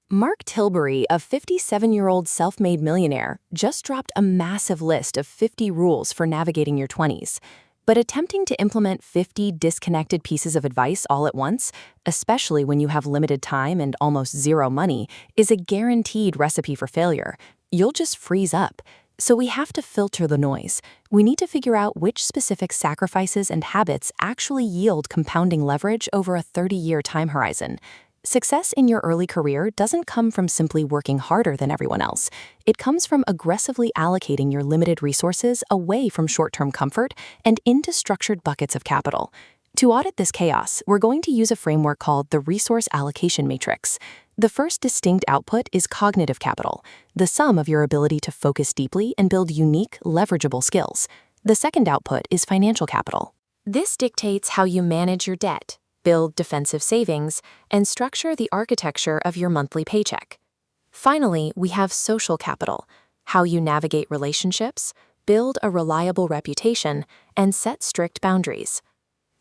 Mark Tilbury, a 57-year-old self-made millionaire, just dropped a massive list of 50 rules for navigating your 20s. But attempting to implement 50 disconnected pieces of advice all at once, especially when you have limited time and almost zero money, is a guaranteed recipe for failure. You'll just freeze up. So we have to filter the noise. We need to figure out which specific sacrifices and habits actually yield compounding leverage over a 30-year time horizon. Success in your early career doesn't come from simply working harder than everyone else. It comes from aggressively allocating your limited resources away from short-term comfort and into structured buckets of capital. To audit this chaos, we're going to use a framework called the Resource Allocation Matrix. The first distinct output is cognitive capital, the sum of your ability to focus deeply and build unique, leverageable skills. The second output is financial capital. This dictates how you manage your debt, build defensive savings, and structure the architecture of your monthly paycheck. Finally, we have social capital, how you navigate relationships, build a reliable reputation, and set strict boundaries.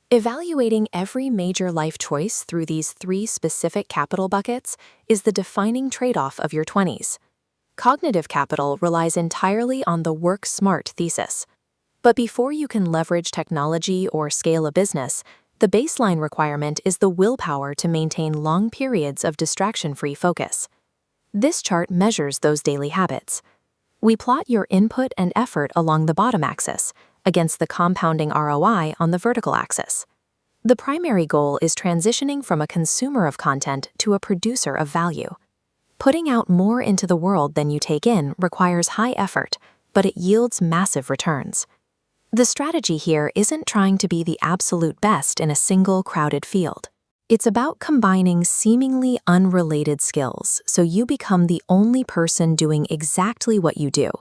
Evaluating every major life choice through these three specific capital buckets is the defining trade-off of your 20s. Cognitive capital relies entirely on the work smart thesis. But before you can leverage technology or scale a business, the baseline requirement is the willpower to maintain long periods of distraction-free focus. This chart measures those daily habits. We plot your input and effort along the bottom axis against the compounding ROI on the vertical axis. The primary goal is transitioning from a consumer of content to a producer of value. Putting out more into the world than you take in requires high effort, but it yields massive returns. The strategy here isn't trying to be the absolute best in a single crowded field. It's about combining seemingly unrelated skills so you become the only person doing exactly what you do.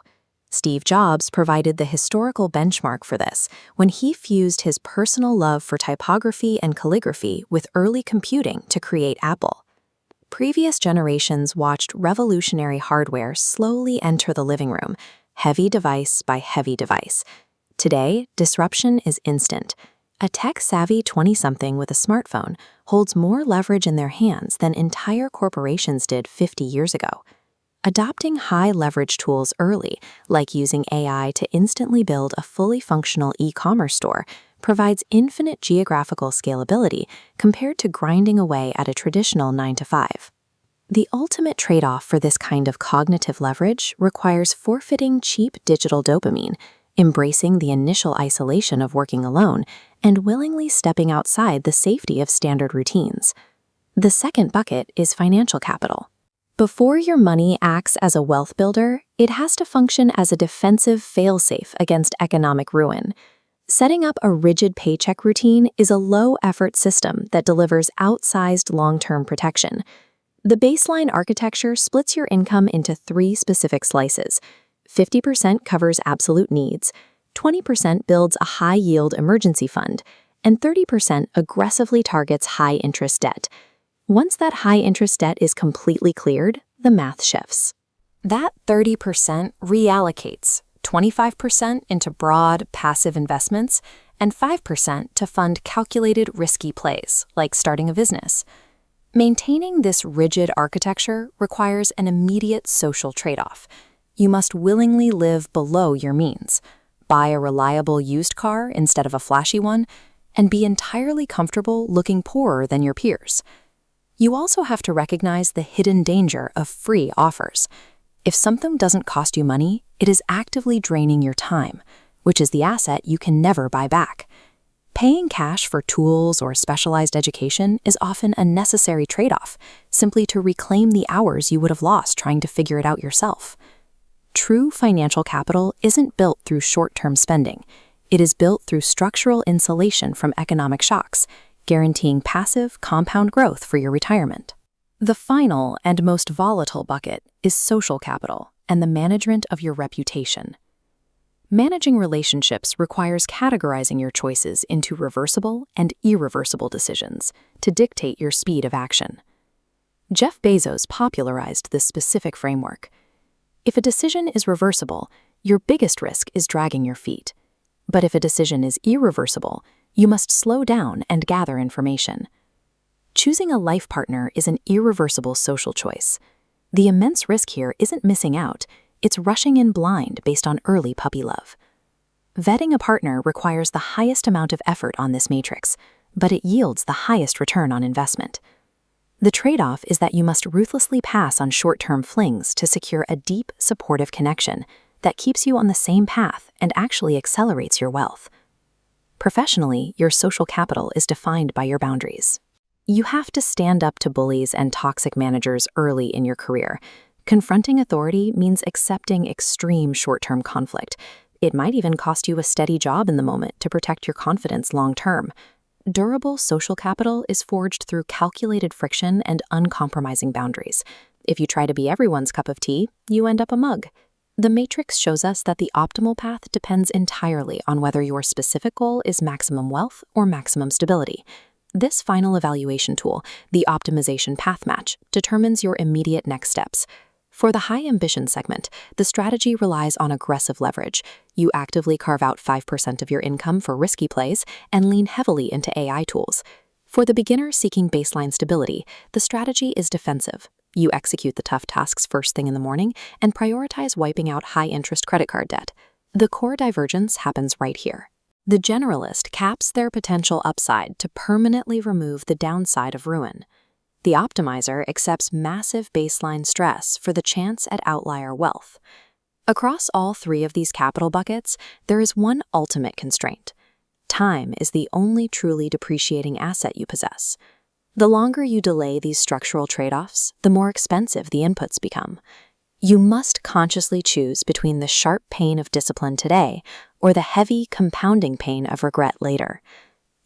Steve Jobs provided the historical benchmark for this when he fused his personal love for typography and calligraphy with early computing to create Apple. Previous generations watched revolutionary hardware slowly enter the living room, heavy device by heavy device. Today, disruption is instant. A tech-savvy 20-something with a smartphone holds more leverage in their hands than entire corporations did 50 years ago. Adopting high-leverage tools early, like using AI to instantly build a fully functional e-commerce store, provides infinite geographical scalability compared to grinding away at a traditional 9-to-5. The ultimate trade-off for this kind of cognitive leverage requires forfeiting cheap digital dopamine, embracing the initial isolation of working alone, and willingly stepping outside the safety of standard routines. The second bucket is financial capital. Before your money acts as a wealth builder, it has to function as a defensive fail-safe against economic ruin. Setting up a rigid paycheck routine is a low-effort system that delivers outsized long-term protection. The baseline architecture splits your income into three specific slices. 50% covers absolute needs, 20% builds a high-yield emergency fund, and 30% aggressively targets high-interest debt. Once that high-interest debt is completely cleared, the math shifts. That 30% reallocates 25% into broad, passive investments and 5% to fund calculated, risky plays, like starting a business. Maintaining this rigid architecture requires an immediate social trade-off. You must willingly live below your means, buy a reliable used car instead of a flashy one, and be entirely comfortable looking poorer than your peers. You also have to recognize the hidden danger of free offers. If something doesn't cost you money, it is actively draining your time, which is the asset you can never buy back. Paying cash for tools or specialized education is often a necessary trade-off, simply to reclaim the hours you would have lost trying to figure it out yourself. True financial capital isn't built through short-term spending. It is built through structural insulation from economic shocks, guaranteeing passive, compound growth for your retirement. The final and most volatile bucket is social capital and the management of your reputation. Managing relationships requires categorizing your choices into reversible and irreversible decisions to dictate your speed of action. Jeff Bezos popularized this specific framework. If a decision is reversible, your biggest risk is dragging your feet. But if a decision is irreversible, you must slow down and gather information. Choosing a life partner is an irreversible social choice. The immense risk here isn't missing out, it's rushing in blind based on early puppy love. Vetting a partner requires the highest amount of effort on this matrix, but it yields the highest return on investment. The trade-off is that you must ruthlessly pass on short-term flings to secure a deep, supportive connection that keeps you on the same path and actually accelerates your wealth. Professionally, your social capital is defined by your boundaries. You have to stand up to bullies and toxic managers early in your career. Confronting authority means accepting extreme short-term conflict. It might even cost you a steady job in the moment to protect your confidence long-term. Durable social capital is forged through calculated friction and uncompromising boundaries. If you try to be everyone's cup of tea, you end up a mug. The matrix shows us that the optimal path depends entirely on whether your specific goal is maximum wealth or maximum stability. This final evaluation tool, the optimization path match, determines your immediate next steps. For the high ambition segment, the strategy relies on aggressive leverage. You actively carve out 5% of your income for risky plays and lean heavily into AI tools. For the beginner seeking baseline stability, the strategy is defensive. You execute the tough tasks first thing in the morning and prioritize wiping out high-interest credit card debt. The core divergence happens right here. The generalist caps their potential upside to permanently remove the downside of ruin. The optimizer accepts massive baseline stress for the chance at outlier wealth. Across all three of these capital buckets, there is one ultimate constraint. Time is the only truly depreciating asset you possess. The longer you delay these structural trade-offs, the more expensive the inputs become. You must consciously choose between the sharp pain of discipline today or the heavy, compounding pain of regret later.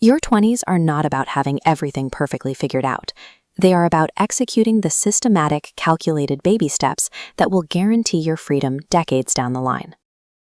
Your 20s are not about having everything perfectly figured out. They are about executing the systematic, calculated baby steps that will guarantee your freedom decades down the line.